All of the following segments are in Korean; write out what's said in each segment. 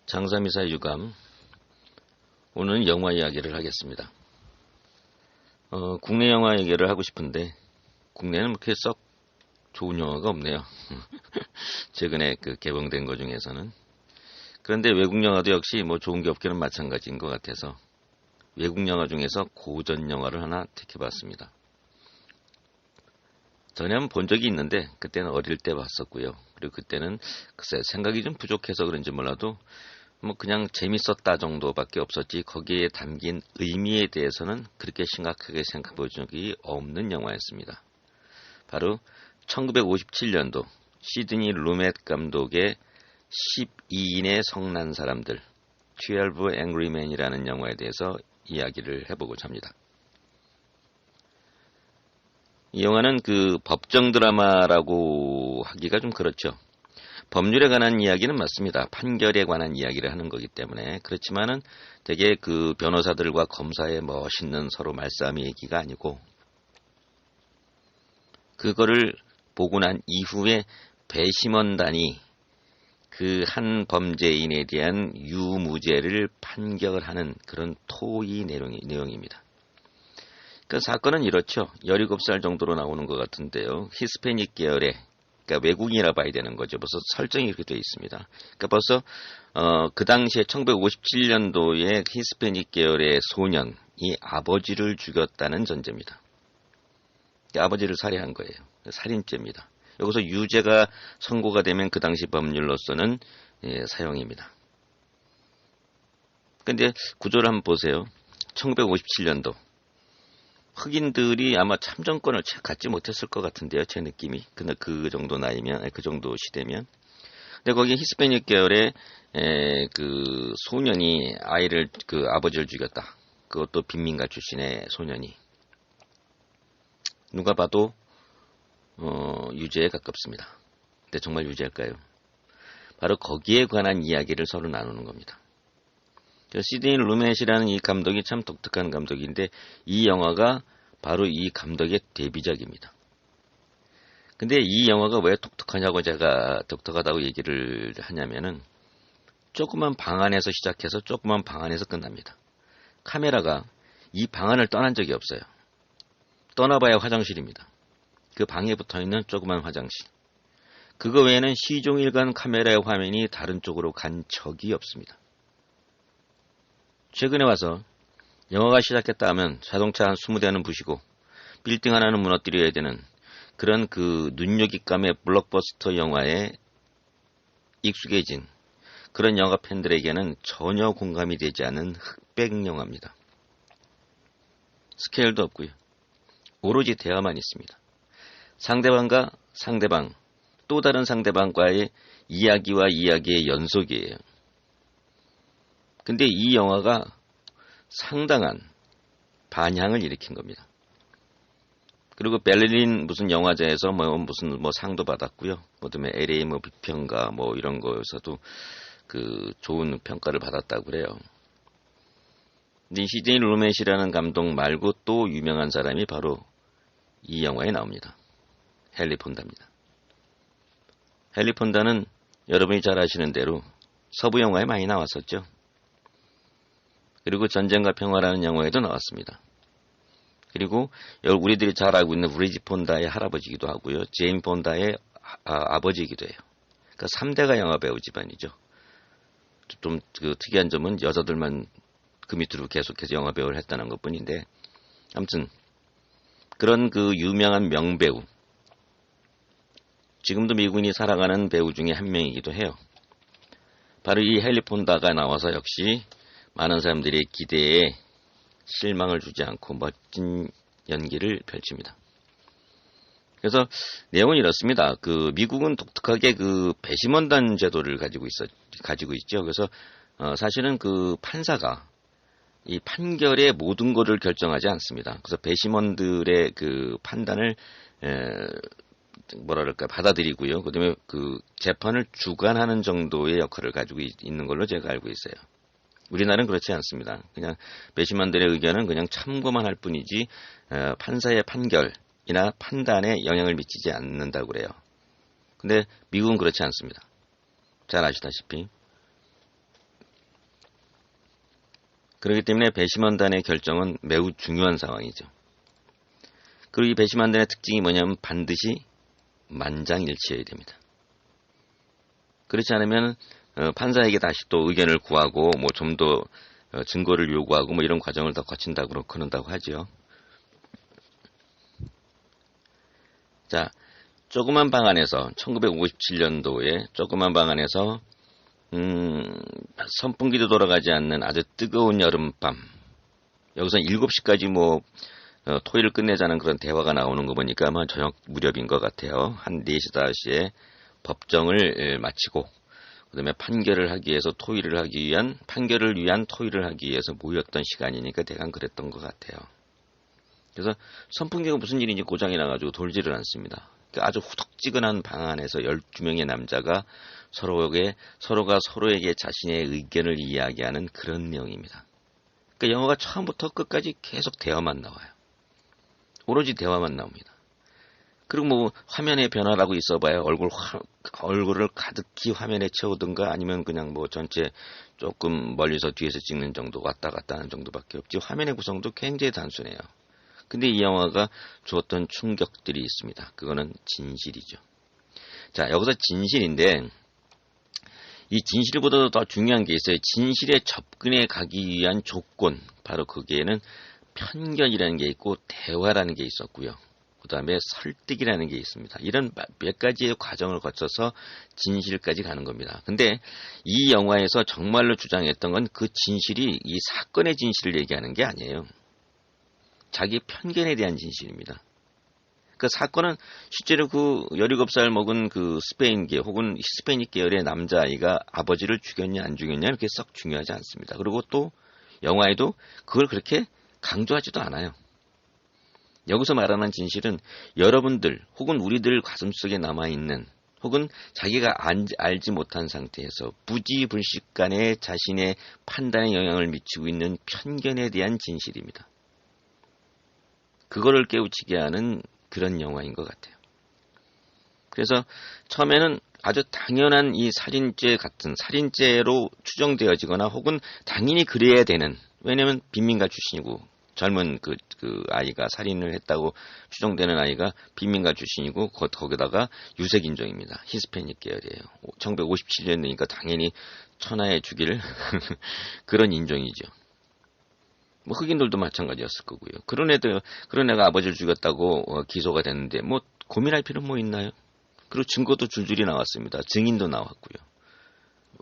장사미사 유감. 오늘은 영화 이야기를 하겠습니다. 국내 영화 얘기를 하고 싶은데 국내는 그렇게 썩 좋은 영화가 없네요. 최근에 개봉된 것 중에서는. 그런데 외국 영화도 역시 뭐 좋은 게 없기는 마찬가지인 것 같아서 외국 영화 중에서 고전 영화를 하나 택해봤습니다. 전에 한번 본 적이 있는데 그때는 어릴 때 봤었고요. 그리고 그때는 글쎄 생각이 좀 부족해서 그런지 몰라도 뭐 그냥 재밌었다 정도밖에 없었지 거기에 담긴 의미에 대해서는 그렇게 심각하게 생각해 본 적이 없는 영화였습니다. 바로 1957년도 시드니 루멧 감독의 12인의 성난 사람들 12 Angry Men이라는 영화에 대해서 이야기를 해보고자 합니다. 이 영화는 법정 드라마라고 하기가 좀 그렇죠. 법률에 관한 이야기는 맞습니다. 판결에 관한 이야기를 하는 거기 때문에. 그렇지만은 되게 변호사들과 검사의 멋있는 서로 말싸움의 얘기가 아니고 그거를 보고 난 이후에 배심원단이 한 범죄인에 대한 유무죄를 판결하는 그런 토의 내용입니다. 사건은 이렇죠. 17살 정도로 나오는 것 같은데요. 히스패닉 계열의 그러니까 외국인이라 봐야 되는 거죠. 벌써 설정이 이렇게 되어 있습니다. 그러니까 벌써 그 당시에 1957년도에 히스패닉 계열의 소년이 아버지를 죽였다는 전제입니다. 그러니까 아버지를 살해한 거예요. 살인죄입니다. 여기서 유죄가 선고가 되면 그 당시 법률로서는 사형입니다. 그런데 구조를 한번 보세요. 1957년도 흑인들이 아마 참정권을 갖지 못했을 것 같은데요. 제 느낌이. 그 정도 나이면, 그 정도 시대면. 근데 거기 히스패닉 계열의 소년이 아버지를 죽였다. 그것도 빈민가 출신의 소년이. 누가 봐도 유죄에 가깝습니다. 근데 정말 유죄일까요? 바로 거기에 관한 이야기를 서로 나누는 겁니다. 시드니 루멧이라는 이 감독이 참 독특한 감독인데 이 영화가 바로 이 감독의 데뷔작입니다. 근데 이 영화가 왜 독특하냐고 제가 독특하다고 얘기를 하냐면은 조그만 방 안에서 시작해서 조그만 방 안에서 끝납니다. 카메라가 이 방 안을 떠난 적이 없어요. 떠나봐야 화장실입니다. 그 방에 붙어있는 조그만 화장실. 그거 외에는 시종일관 카메라의 화면이 다른 쪽으로 간 적이 없습니다. 최근에 와서 영화가 시작했다 하면 자동차 한 20대는 부시고 빌딩 하나는 무너뜨려야 되는 그런 눈요깃감의 블록버스터 영화에 익숙해진 그런 영화 팬들에게는 전혀 공감이 되지 않는 흑백 영화입니다. 스케일도 없고요. 오로지 대화만 있습니다. 상대방과 상대방, 또 다른 상대방과의 이야기와 이야기의 연속이에요. 근데 이 영화가 상당한 반향을 일으킨 겁니다. 그리고 베를린 무슨 영화제에서 무슨 상도 받았고요. 그다음에 LA 비평가 이런 거에서도 좋은 평가를 받았다고 그래요. 근데 시드니 루멧이라는 감독 말고 또 유명한 사람이 바로 이 영화에 나옵니다. 헨리 폰다입니다. 헨리 폰다는 여러분이 잘 아시는 대로 서부 영화에 많이 나왔었죠. 그리고 전쟁과 평화라는 영화에도 나왔습니다. 그리고 우리들이 잘 알고 있는 브리짓 폰다의 할아버지이기도 하고요. 제임 폰다의 아버지이기도 해요. 그러니까 3대가 영화배우 집안이죠. 좀 특이한 점은 여자들만 그 밑으로 계속해서 영화배우를 했다는 것뿐인데 아무튼 그런 유명한 명배우 지금도 미군이 사랑하는 배우 중에 한 명이기도 해요. 바로 이 헨리 폰다가 나와서 역시 많은 사람들의 기대에 실망을 주지 않고 멋진 연기를 펼칩니다. 그래서 내용은 이렇습니다. 미국은 독특하게 배심원단 제도를 가지고 있죠. 그래서 사실은 판사가 이 판결의 모든 것을 결정하지 않습니다. 그래서 배심원들의 판단을 받아들이고요. 그다음에 재판을 주관하는 정도의 역할을 가지고 있는 걸로 제가 알고 있어요. 우리나라는 그렇지 않습니다. 그냥 배심원들의 의견은 그냥 참고만 할 뿐이지 판사의 판결이나 판단에 영향을 미치지 않는다고 그래요. 근데 미국은 그렇지 않습니다. 잘 아시다시피 그렇기 때문에 배심원단의 결정은 매우 중요한 상황이죠. 그리고 이 배심원단의 특징이 뭐냐면 반드시 만장일치해야 됩니다. 그렇지 않으면 판사에게 다시 또 의견을 구하고 뭐 좀 더 증거를 요구하고 뭐 이런 과정을 더 거친다고 그런다고 하죠. 자, 조그만 방 안에서 1957년도에 조그만 방 안에서 선풍기도 돌아가지 않는 아주 뜨거운 여름밤, 여기서 7시까지 뭐 토의를 끝내자는 그런 대화가 나오는 거 보니까 아마 저녁 무렵인 것 같아요. 한 4시, 5시에 법정을 마치고 그다음에 판결을 하기 위해서 토의를 하기 위한 판결을 위한 토의를 하기 위해서 모였던 시간이니까 대강 그랬던 것 같아요. 그래서 선풍기가 무슨 일인지 고장이 나가지고 돌지를 않습니다. 그러니까 아주 후덕지근한 방 안에서 12명의 남자가 서로가 서로에게 자신의 의견을 이야기하는 그런 내용입니다. 그러니까 영화가 처음부터 끝까지 계속 대화만 나와요. 오로지 대화만 나옵니다. 그리고 뭐 화면에 변화라고 있어봐야 얼굴을 가득히 화면에 채우든가 아니면 그냥 뭐 전체 조금 멀리서 뒤에서 찍는 정도 왔다 갔다 하는 정도밖에 없지 화면의 구성도 굉장히 단순해요. 근데 이 영화가 주었던 충격들이 있습니다. 그거는 진실이죠. 자, 여기서 진실인데 이 진실보다도 더 중요한 게 있어요. 진실에 접근해 가기 위한 조건, 바로 거기에는 편견이라는 게 있고 대화라는 게 있었고요. 그 다음에 설득이라는 게 있습니다. 이런 몇 가지의 과정을 거쳐서 진실까지 가는 겁니다. 근데 이 영화에서 정말로 주장했던 건 그 진실이 이 사건의 진실을 얘기하는 게 아니에요. 자기 편견에 대한 진실입니다. 그 사건은 실제로 그 17살 먹은 그 스페인계 혹은 히스패닉 계열의 남자아이가 아버지를 죽였냐 안 죽였냐 이렇게 썩 중요하지 않습니다. 그리고 또 영화에도 그걸 그렇게 강조하지도 않아요. 여기서 말하는 진실은 여러분들 혹은 우리들 가슴속에 남아있는 혹은 자기가 알지 못한 상태에서 부지불식간에 자신의 판단에 영향을 미치고 있는 편견에 대한 진실입니다. 그거를 깨우치게 하는 그런 영화인 것 같아요. 그래서 처음에는 아주 당연한 이 살인죄 같은 살인죄로 추정되어지거나 혹은 당연히 그래야 되는, 왜냐하면 빈민가 출신이고 젊은 그 아이가 살인을 했다고 추정되는 아이가 빈민가 출신이고 거기다가 유색인종입니다. 히스패닉 계열이에요. 1957년이니까 당연히 천하의 죽일 그런 인종이죠. 뭐 흑인들도 마찬가지였을 거고요. 그런 애가 아버지를 죽였다고 기소가 됐는데 뭐 고민할 필요 뭐 있나요? 그리고 증거도 줄줄이 나왔습니다. 증인도 나왔고요.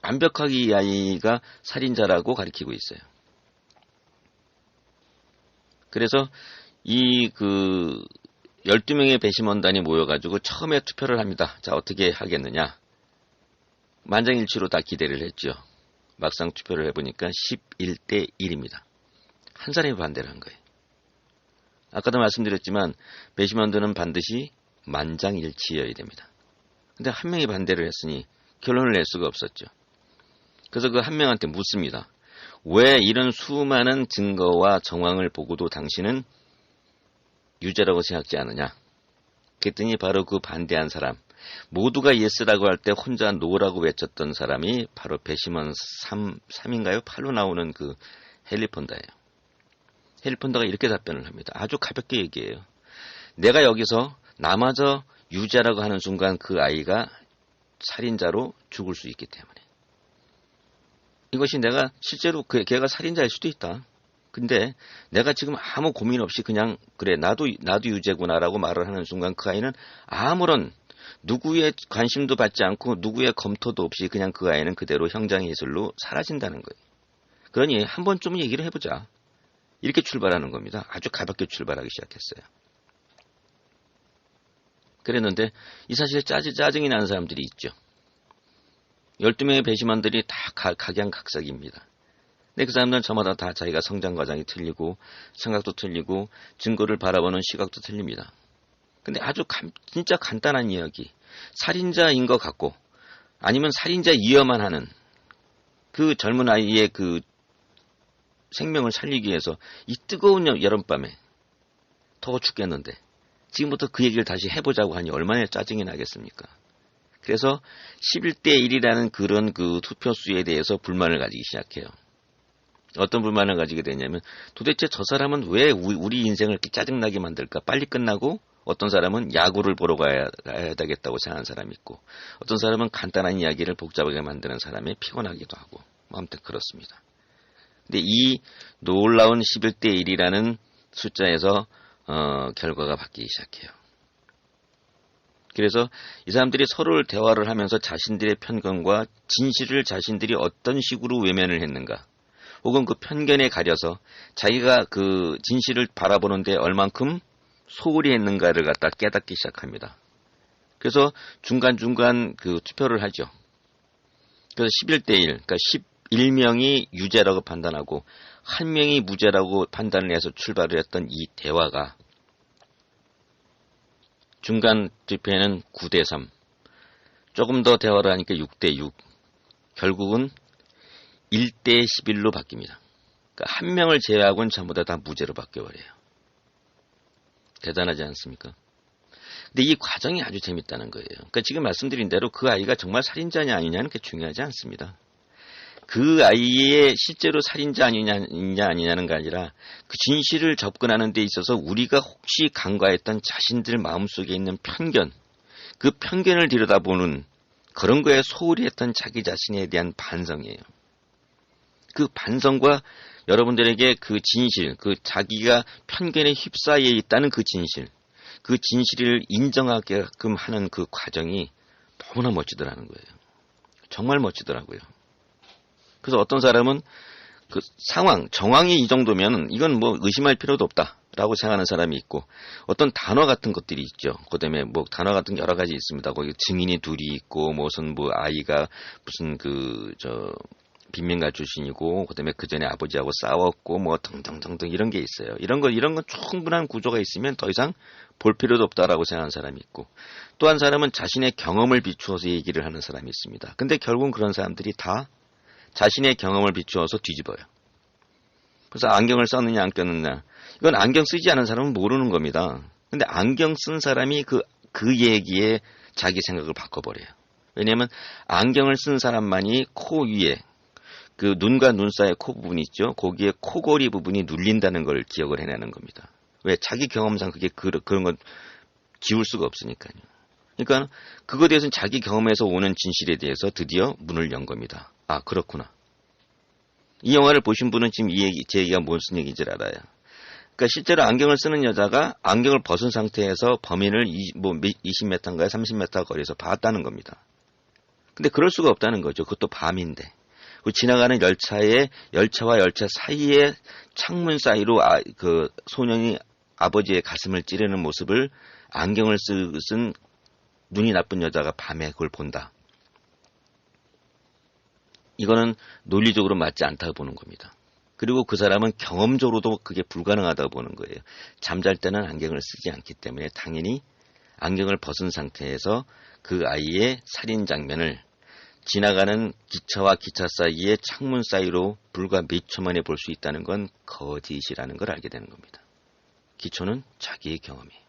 완벽하게 이 아이가 살인자라고 가리키고 있어요. 그래서 이 12명의 배심원단이 모여가지고 처음에 투표를 합니다. 자, 어떻게 하겠느냐? 만장일치로 다 기대를 했죠. 막상 투표를 해보니까 11대 1입니다. 한 사람이 반대를 한 거예요. 아까도 말씀드렸지만 배심원단은 반드시 만장일치여야 됩니다. 근데 한 명이 반대를 했으니 결론을 낼 수가 없었죠. 그래서 그 한 명한테 묻습니다. 왜 이런 수많은 증거와 정황을 보고도 당신은 유죄라고 생각지 않느냐? 그랬더니 바로 그 반대한 사람, 모두가 예스라고 할 때 혼자 노라고 외쳤던 사람이 바로 배심원 3인가요? 8로 나오는 그 헨리 폰다예요. 헨리 폰다가 이렇게 답변을 합니다. 아주 가볍게 얘기해요. 내가 여기서 나마저 유죄라고 하는 순간 그 아이가 살인자로 죽을 수 있기 때문에. 이것이 내가 실제로 걔가 살인자일 수도 있다. 근데 내가 지금 아무 고민 없이 그냥 그래 나도 유죄구나라고 말을 하는 순간 그 아이는 아무런 누구의 관심도 받지 않고 누구의 검토도 없이 그냥 그 아이는 그대로 형장의 예술로 사라진다는 거예요. 그러니 한 번쯤은 얘기를 해보자. 이렇게 출발하는 겁니다. 아주 가볍게 출발하기 시작했어요. 그랬는데 이 사실에 짜증이 나는 사람들이 있죠. 12명의 배심원들이 다 각양각색입니다. 근데 그 사람들은 저마다 다 자기가 성장 과정이 틀리고 생각도 틀리고 증거를 바라보는 시각도 틀립니다. 근데 아주 진짜 간단한 이야기. 살인자인 것 같고 아니면 살인자이어만 하는 그 젊은 아이의 그 생명을 살리기 위해서 이 뜨거운 여름밤에 더워 죽겠는데 지금부터 그 얘기를 다시 해보자고 하니 얼마나 짜증이 나겠습니까? 그래서 11대 1이라는 그런 그 투표수에 대해서 불만을 가지기 시작해요. 어떤 불만을 가지게 되냐면 도대체 저 사람은 왜 우리 인생을 이렇게 짜증나게 만들까? 빨리 끝나고 어떤 사람은 야구를 보러 가야 되겠다고 생각하는 사람이 있고 어떤 사람은 간단한 이야기를 복잡하게 만드는 사람이 피곤하기도 하고 아무튼 그렇습니다. 근데 이 놀라운 11대 1이라는 숫자에서 결과가 바뀌기 시작해요. 그래서 이 사람들이 서로를 대화를 하면서 자신들의 편견과 진실을 자신들이 어떤 식으로 외면을 했는가 혹은 그 편견에 가려서 자기가 그 진실을 바라보는데 얼만큼 소홀히 했는가를 갖다 깨닫기 시작합니다. 그래서 중간중간 그 투표를 하죠. 그래서 11대 1, 그러니까 11명이 유죄라고 판단하고 1명이 무죄라고 판단을 해서 출발을 했던 이 대화가 중간 투표에는 9대 3, 조금 더 대화를 하니까 6대 6, 결국은 1대 11로 바뀝니다. 그러니까 한 명을 제외하고는 전부 다 무죄로 바뀌어버려요. 대단하지 않습니까? 근데 이 과정이 아주 재밌다는 거예요. 그러니까 지금 말씀드린 대로 그 아이가 정말 살인자냐 아니냐는 그게 중요하지 않습니다. 그 아이의 실제로 살인자 아니냐는 게 아니라 그 진실을 접근하는 데 있어서 우리가 혹시 간과했던 자신들 마음속에 있는 편견, 그 편견을 들여다보는 그런 거에 소홀히 했던 자기 자신에 대한 반성이에요. 그 반성과 여러분들에게 그 진실, 그 자기가 편견에 휩싸여 있다는 그 진실을 인정하게끔 하는 그 과정이 너무나 멋지더라는 거예요. 정말 멋지더라고요. 그래서 어떤 사람은 그 상황, 정황이 이 정도면 이건 뭐 의심할 필요도 없다라고 생각하는 사람이 있고 어떤 단어 같은 것들이 있죠. 그다음에 뭐 단어 같은 게 여러 가지 있습니다. 거기 증인이 둘이 있고 무슨 뭐 아이가 무슨 빈민가 출신이고 그다음에 그 전에 아버지하고 싸웠고 뭐 등등등등 이런 게 있어요. 이런 건 충분한 구조가 있으면 더 이상 볼 필요도 없다라고 생각하는 사람이 있고 또 한 사람은 자신의 경험을 비추어서 얘기를 하는 사람이 있습니다. 근데 결국은 그런 사람들이 다 자신의 경험을 비추어서 뒤집어요. 그래서 안경을 썼느냐 안 꼈느냐 이건 안경 쓰지 않은 사람은 모르는 겁니다. 근데 안경 쓴 사람이 그 얘기에 자기 생각을 바꿔버려요. 왜냐하면 안경을 쓴 사람만이 코 위에 그 눈과 눈 사이의 코 부분이 있죠. 거기에 코골이 부분이 눌린다는 걸 기억을 해내는 겁니다. 왜? 자기 경험상 그게 그런 건 지울 수가 없으니까요. 그러니까 그거에 대해서는 자기 경험에서 오는 진실에 대해서 드디어 문을 연 겁니다. 아, 그렇구나. 이 영화를 보신 분은 지금 제 얘기가 무슨 얘기인지 알아요. 그러니까 실제로 안경을 쓰는 여자가 안경을 벗은 상태에서 범인을 20m인가요? 30m 거리에서 봤다는 겁니다. 근데 그럴 수가 없다는 거죠. 그것도 밤인데. 지나가는 열차와 열차 사이에 창문 사이로 그 소년이 아버지의 가슴을 찌르는 모습을 안경을 쓴 눈이 나쁜 여자가 밤에 그걸 본다. 이거는 논리적으로 맞지 않다고 보는 겁니다. 그리고 그 사람은 경험적으로도 그게 불가능하다고 보는 거예요. 잠잘 때는 안경을 쓰지 않기 때문에 당연히 안경을 벗은 상태에서 그 아이의 살인 장면을 지나가는 기차와 기차 사이의 창문 사이로 불과 몇 초 만에 볼 수 있다는 건 거짓이라는 걸 알게 되는 겁니다. 기초는 자기의 경험이에요.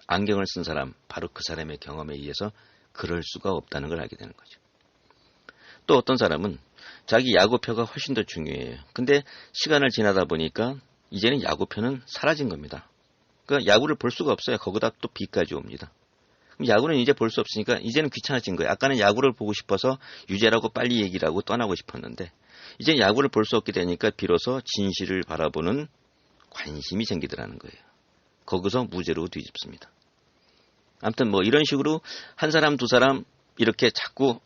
안경을 쓴 사람, 바로 그 사람의 경험에 의해서 그럴 수가 없다는 걸 알게 되는 거죠. 또 어떤 사람은 자기 야구표가 훨씬 더 중요해요. 근데 시간을 지나다 보니까 이제는 야구표는 사라진 겁니다. 그러니까 야구를 볼 수가 없어요. 거기다 또 비까지 옵니다. 그럼 야구는 이제 볼 수 없으니까 이제는 귀찮아진 거예요. 아까는 야구를 보고 싶어서 유죄라고 빨리 얘기를 하고 떠나고 싶었는데 이제 야구를 볼 수 없게 되니까 비로소 진실을 바라보는 관심이 생기더라는 거예요. 거기서 무죄로 뒤집습니다. 아무튼 뭐 이런 식으로 한 사람 두 사람 이렇게 자꾸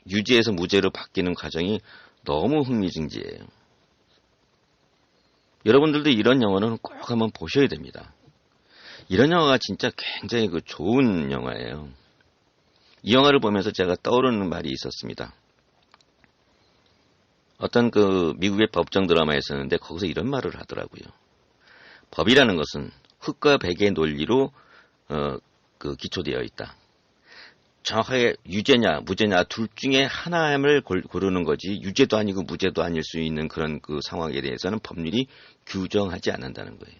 유죄에서 무죄로 바뀌는 과정이 너무 흥미진진해요. 여러분들도 이런 영화는 꼭 한번 보셔야 됩니다. 이런 영화가 진짜 굉장히 좋은 영화예요. 이 영화를 보면서 제가 떠오르는 말이 있었습니다. 어떤 미국의 법정 드라마에 있었는데 거기서 이런 말을 하더라고요. 법이라는 것은 흑과 백의 논리로 기초되어 있다. 정확하게 유죄냐 무죄냐 둘 중에 하나를 고르는 거지 유죄도 아니고 무죄도 아닐 수 있는 그런 그 상황에 대해서는 법률이 규정하지 않는다는 거예요.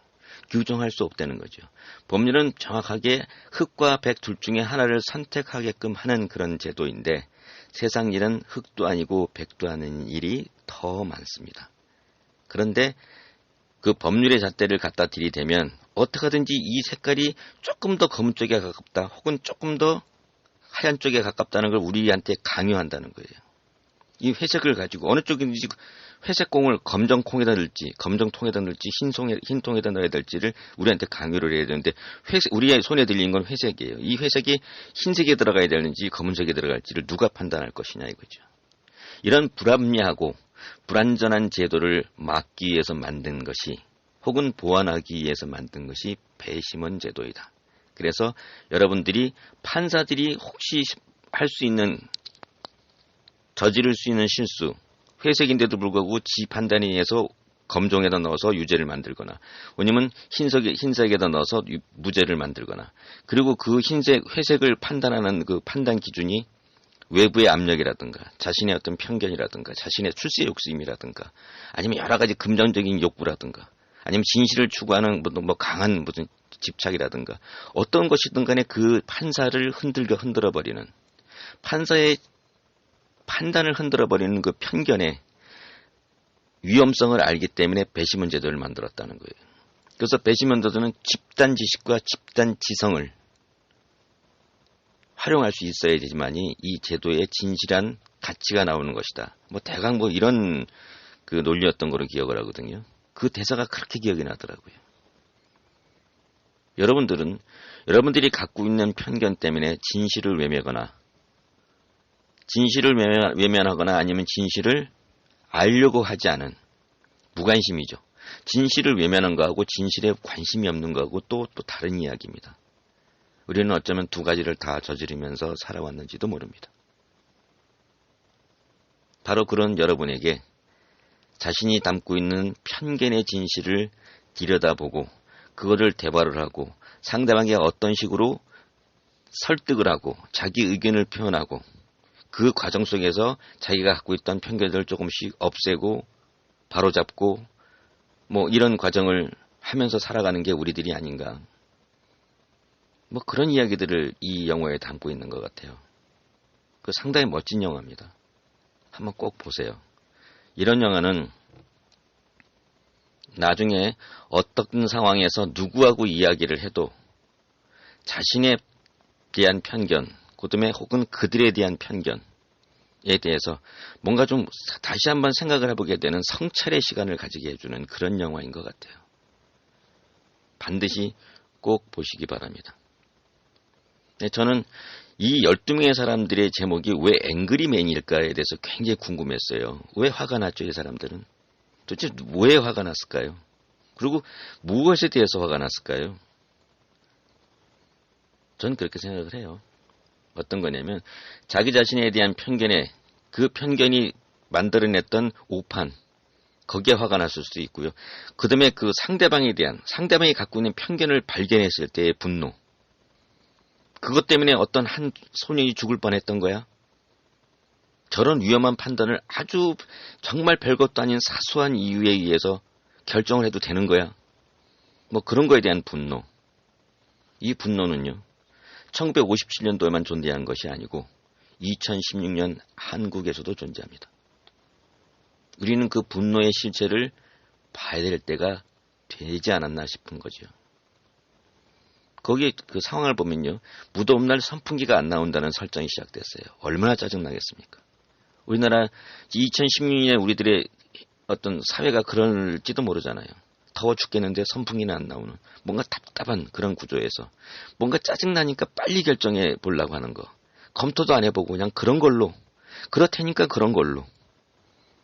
규정할 수 없다는 거죠. 법률은 정확하게 흑과 백 둘 중에 하나를 선택하게끔 하는 그런 제도인데 세상 일은 흑도 아니고 백도 아닌 일이 더 많습니다. 그런데 그 법률의 잣대를 갖다 들이대면 어떻게든지 이 색깔이 조금 더 검은 쪽에 가깝다 혹은 조금 더 하얀 쪽에 가깝다는 걸 우리한테 강요한다는 거예요. 이 회색을 가지고 어느 쪽인지 회색공을 검정콩에다 넣을지 검정통에다 넣을지 흰 통에다 넣어야 될지를 우리한테 강요를 해야 되는데 우리의 손에 들린 건 회색이에요. 이 회색이 흰색에 들어가야 되는지 검은색에 들어갈지를 누가 판단할 것이냐 이거죠. 이런 불합리하고 불완전한 제도를 막기 위해서 만든 것이 혹은 보완하기 위해서 만든 것이 배심원 제도이다. 그래서 여러분들이 판사들이 혹시 할 수 있는 저지를 수 있는 실수 회색인데도 불구하고 지 판단에 의해서 검정에다 넣어서 유죄를 만들거나 아니면 흰색에다 넣어서 무죄를 만들거나 그리고 그 회색을 판단하는 그 판단 기준이 외부의 압력이라든가 자신의 어떤 편견이라든가 자신의 출세 욕심이라든가 아니면 여러 가지 금전적인 욕구라든가 아니면 진실을 추구하는 뭐 강한 무슨 집착이라든가 어떤 것이든 간에 그 판사를 흔들어버리는 판사의 판단을 흔들어버리는 그 편견의 위험성을 알기 때문에 배심원 제도를 만들었다는 거예요. 그래서 배심원 제도는 집단 지식과 집단 지성을 활용할 수 있어야 되지만이 이 제도의 진실한 가치가 나오는 것이다. 뭐 대강 뭐 이런 그 논리였던 거로 기억을 하거든요. 그 대사가 그렇게 기억이 나더라고요. 여러분들이 갖고 있는 편견 때문에 진실을 외면하거나 아니면 진실을 알려고 하지 않은 무관심이죠. 진실을 외면한 거하고 진실에 관심이 없는 거하고 또 다른 이야기입니다. 우리는 어쩌면 두 가지를 다 저지르면서 살아왔는지도 모릅니다. 바로 그런 여러분에게 자신이 담고 있는 편견의 진실을 들여다보고 그거를 대화를 하고 상대방이 어떤 식으로 설득을 하고 자기 의견을 표현하고 그 과정 속에서 자기가 갖고 있던 편견들을 조금씩 없애고 바로잡고 뭐 이런 과정을 하면서 살아가는 게 우리들이 아닌가. 뭐 그런 이야기들을 이 영화에 담고 있는 것 같아요. 그 상당히 멋진 영화입니다. 한번 꼭 보세요. 이런 영화는 나중에 어떤 상황에서 누구하고 이야기를 해도 자신에 대한 편견, 그다음에 혹은 그들에 대한 편견에 대해서 뭔가 좀 다시 한번 생각을 해보게 되는 성찰의 시간을 가지게 해주는 그런 영화인 것 같아요. 반드시 꼭 보시기 바랍니다. 네, 저는 이 12명의 사람들의 제목이 왜 앵그리맨일까에 대해서 굉장히 궁금했어요. 왜 화가 났죠, 이 사람들은? 도대체 왜 화가 났을까요? 그리고 무엇에 대해서 화가 났을까요? 전 그렇게 생각을 해요. 어떤 거냐면 자기 자신에 대한 편견에 그 편견이 만들어냈던 오판 거기에 화가 났을 수도 있고요. 그 다음에 그 상대방이 갖고 있는 편견을 발견했을 때의 분노 그것 때문에 어떤 한 소년이 죽을 뻔했던 거야. 저런 위험한 판단을 아주 정말 별것도 아닌 사소한 이유에 의해서 결정을 해도 되는 거야. 뭐 그런 거에 대한 분노. 이 분노는요. 1957년도에만 존재한 것이 아니고 2016년 한국에서도 존재합니다. 우리는 그 분노의 실체를 봐야 될 때가 되지 않았나 싶은 거죠. 거기 그 상황을 보면요. 무더운 날 선풍기가 안 나온다는 설정이 시작됐어요. 얼마나 짜증나겠습니까? 우리나라 2016년에 우리들의 어떤 사회가 그럴지도 모르잖아요. 더워 죽겠는데 선풍기는 안 나오는 뭔가 답답한 그런 구조에서 뭔가 짜증나니까 빨리 결정해 보려고 하는 거. 검토도 안 해보고 그냥 그런 걸로 그렇다니까 그런 걸로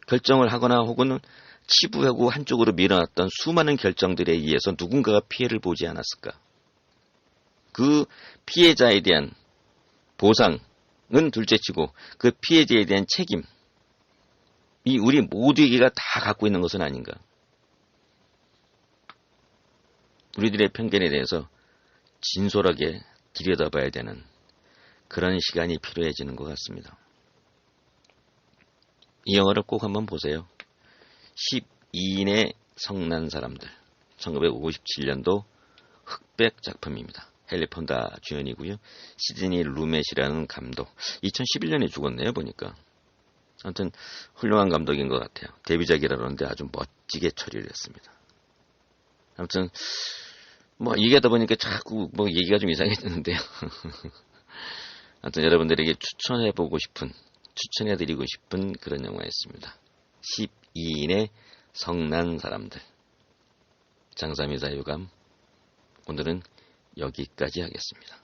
결정을 하거나 혹은 치부하고 한쪽으로 밀어놨던 수많은 결정들에 의해서 누군가가 피해를 보지 않았을까. 그 피해자에 대한 보상은 둘째치고 그 피해자에 대한 책임 이 우리 모두에게가 다 갖고 있는 것은 아닌가. 우리들의 편견에 대해서 진솔하게 들여다봐야 되는 그런 시간이 필요해지는 것 같습니다. 이 영화를 꼭 한번 보세요. 12인의 성난 사람들 1957년도 흑백 작품입니다. 헨리 폰다 주연이고요. 시드니 루멧이라는 감독 2011년에 죽었네요 보니까. 아무튼 훌륭한 감독인 것 같아요. 데뷔작이라 그러는데 아주 멋지게 처리를 했습니다. 아무튼 뭐 얘기하다 보니까 자꾸 뭐 얘기가 좀 이상해지는데요. 아무튼 여러분들에게 추천해드리고 싶은 그런 영화였습니다. 12인의 성난 사람들. 장사미사 유감. 오늘은 여기까지 하겠습니다.